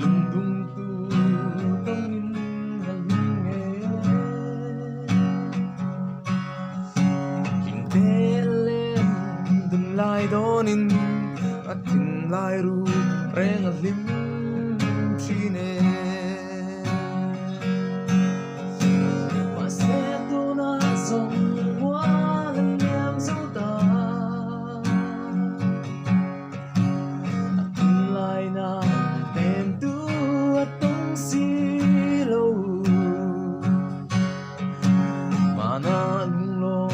lung tung tu tông in hằng nghe kinh tế lên từng lai đón in at tin lai ru reng at lim chi ne mà sẽ tu na dòng hoa lần em dấu ta at tin lai na tên tu at tông si lâu mà na lung lo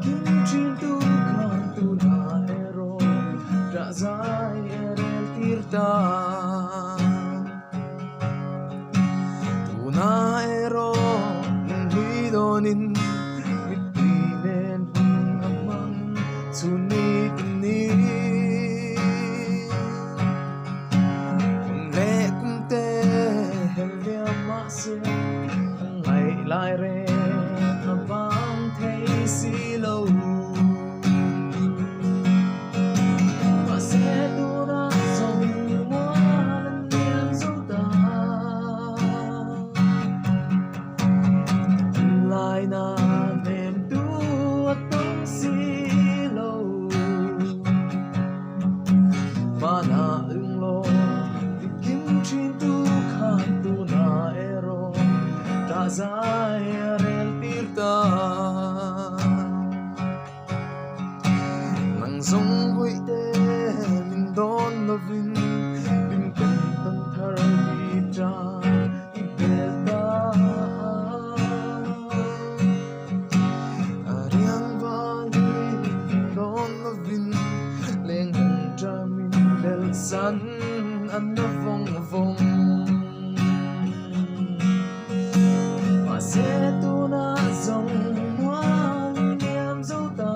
kim chin tu kan tu na ero ra zai erel tirta tu na ero nang huidonin mitinen amang sunit ni kung le kum te helia mase ang ngày lai re abang thấy si lâu mà sẽ tu na dòng hoa lần em dấu ta lại na nên tu tông si lâu mà na ưng lo thì kim chin tu khan tu na ero ta zai rel tirta nang zong hui te min don lo vin bin kan tan thar bi ta i belta ariang vali don lo vin leng hang tra min bel san an na vong vong mà sẽ tu na dòng hoa em dấu ta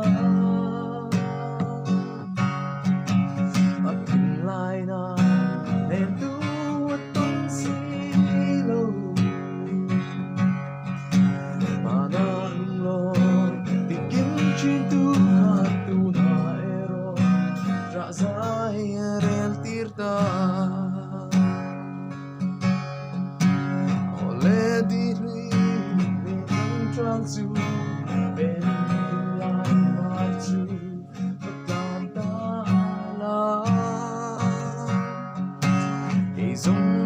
mà từng lai na nên tu tông si lâu mà na lo thì kiếm chuyên tu cả tu na ero ra zai rel tirta ole di trang du bên lại mai chu tan ta la thì dung